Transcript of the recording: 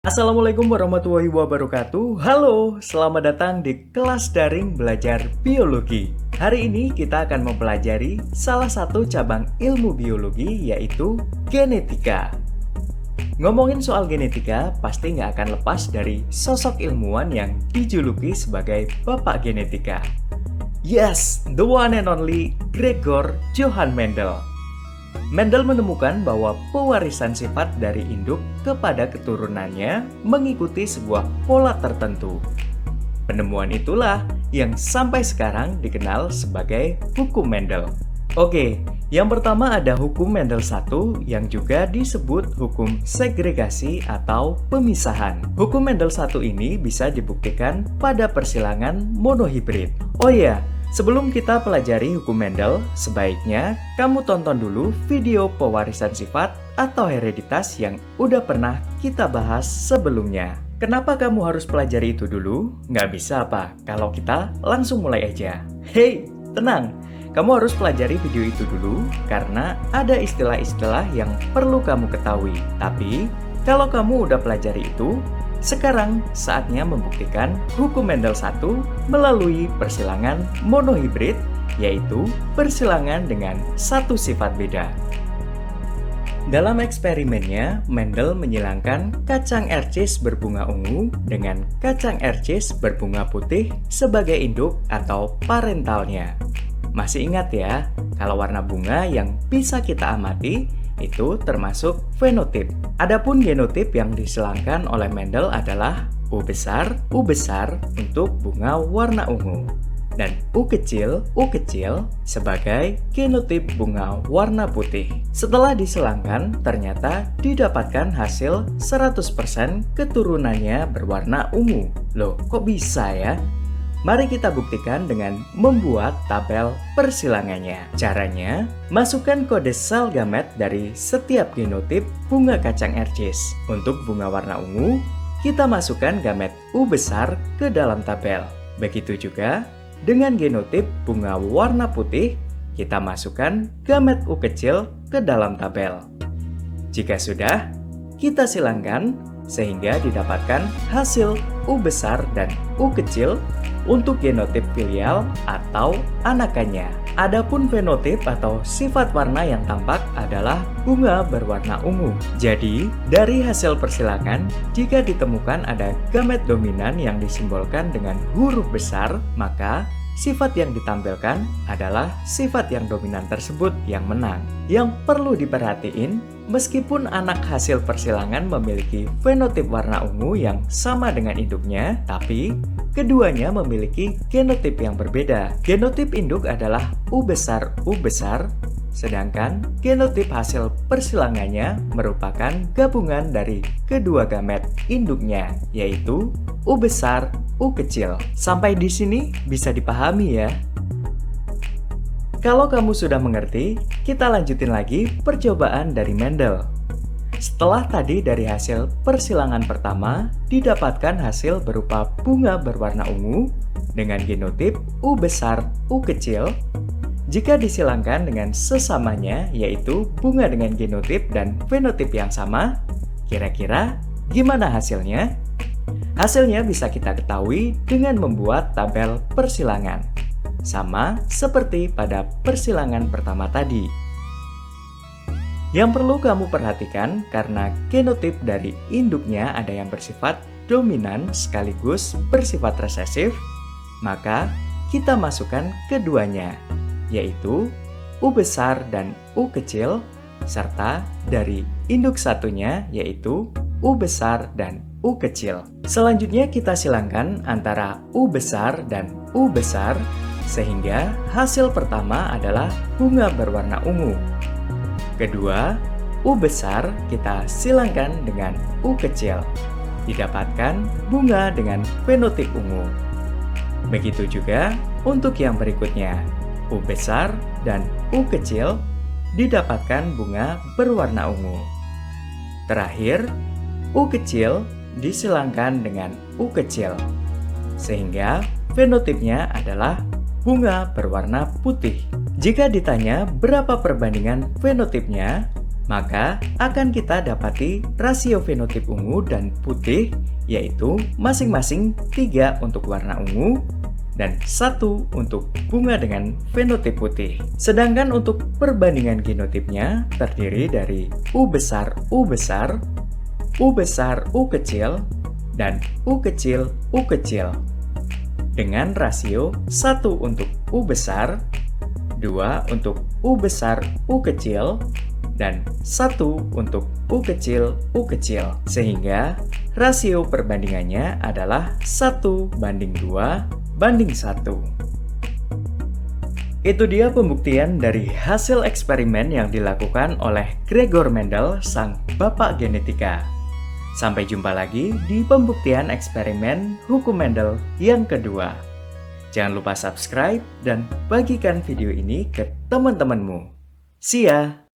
Assalamualaikum warahmatullahi wabarakatuh. Halo, selamat datang di kelas daring belajar biologi. Hari ini kita akan mempelajari salah satu cabang ilmu biologi, yaitu genetika. Ngomongin soal genetika, pasti nggak akan lepas dari sosok ilmuwan yang dijuluki sebagai Bapak Genetika. Yes, the one and only Gregor Johann Mendel. Mendel menemukan bahwa pewarisan sifat dari induk kepada keturunannya mengikuti sebuah pola tertentu. Penemuan itulah yang sampai sekarang dikenal sebagai hukum Mendel. Oke, yang pertama ada hukum Mendel 1 yang juga disebut hukum segregasi atau pemisahan. Hukum Mendel 1 ini bisa dibuktikan pada persilangan monohibrid. Oh iya, sebelum kita pelajari hukum Mendel, sebaiknya kamu tonton dulu video pewarisan sifat atau hereditas yang udah pernah kita bahas sebelumnya. Kenapa kamu harus pelajari itu dulu? Nggak bisa apa kalau kita langsung mulai aja? Hey, tenang! Kamu harus pelajari video itu dulu karena ada istilah-istilah yang perlu kamu ketahui. Tapi, kalau kamu udah pelajari itu, sekarang saatnya membuktikan hukum Mendel 1 melalui persilangan monohibrid, yaitu persilangan dengan satu sifat beda. Dalam eksperimennya, Mendel menyilangkan kacang ercis berbunga ungu dengan kacang ercis berbunga putih sebagai induk atau parentalnya. Masih ingat ya, kalau warna bunga yang bisa kita amati itu termasuk fenotip. Adapun genotip yang disilangkan oleh Mendel adalah U besar untuk bunga warna ungu dan U kecil sebagai genotip bunga warna putih. Setelah disilangkan, ternyata didapatkan hasil 100% keturunannya berwarna ungu. Loh, kok bisa ya? Mari kita buktikan dengan membuat tabel persilangannya. Caranya, masukkan kode sel gamet dari setiap genotip bunga kacang ercis. Untuk bunga warna ungu, kita masukkan gamet U besar ke dalam tabel. Begitu juga dengan genotip bunga warna putih, kita masukkan gamet U kecil ke dalam tabel. Jika sudah, kita silangkan sehingga didapatkan hasil U besar dan U kecil untuk genotip filial atau anakannya. Adapun fenotip atau sifat warna yang tampak adalah bunga berwarna ungu. Jadi, dari hasil persilangan, jika ditemukan ada gamet dominan yang disimbolkan dengan huruf besar, maka sifat yang ditampilkan adalah sifat yang dominan tersebut yang menang. Yang perlu diperhatiin, meskipun anak hasil persilangan memiliki fenotip warna ungu yang sama dengan induknya, tapi keduanya memiliki genotip yang berbeda. Genotip induk adalah U besar, sedangkan genotip hasil persilangannya merupakan gabungan dari kedua gamet induknya, yaitu U besar, U kecil. Sampai di sini bisa dipahami ya? Kalau kamu sudah mengerti, kita lanjutin lagi percobaan dari Mendel. Setelah tadi dari hasil persilangan pertama, didapatkan hasil berupa bunga berwarna ungu dengan genotip U besar, U kecil. Jika disilangkan dengan sesamanya, yaitu bunga dengan genotip dan fenotip yang sama, kira-kira gimana hasilnya? Hasilnya bisa kita ketahui dengan membuat tabel persilangan. Sama seperti pada persilangan pertama tadi. Yang perlu kamu perhatikan karena genotip dari induknya ada yang bersifat dominan sekaligus bersifat resesif, maka kita masukkan keduanya, yaitu U besar dan U kecil, serta dari induk satunya yaitu U besar dan U kecil. Selanjutnya kita silangkan antara U besar dan U besar, sehingga hasil pertama adalah bunga berwarna ungu. Kedua, U besar kita silangkan dengan U kecil. Didapatkan bunga dengan fenotip ungu. Begitu juga untuk yang berikutnya, U besar dan U kecil didapatkan bunga berwarna ungu. Terakhir, U kecil disilangkan dengan U kecil, sehingga fenotipnya adalah bunga berwarna putih. Jika ditanya berapa perbandingan fenotipnya, maka akan kita dapati rasio fenotip ungu dan putih yaitu masing-masing 3 untuk warna ungu dan 1 untuk bunga dengan fenotip putih. Sedangkan untuk perbandingan genotipnya terdiri dari U besar, U besar, U besar, U kecil, dan U kecil, U kecil. Dengan rasio 1 untuk U besar, 2 untuk U besar, U kecil, dan 1 untuk U kecil, U kecil. Sehingga rasio perbandingannya adalah 1:2:1. Itu dia pembuktian dari hasil eksperimen yang dilakukan oleh Gregor Mendel, sang bapak genetika. Sampai jumpa lagi di pembuktian eksperimen hukum Mendel yang kedua. Jangan lupa subscribe dan bagikan video ini ke teman-temanmu. See ya!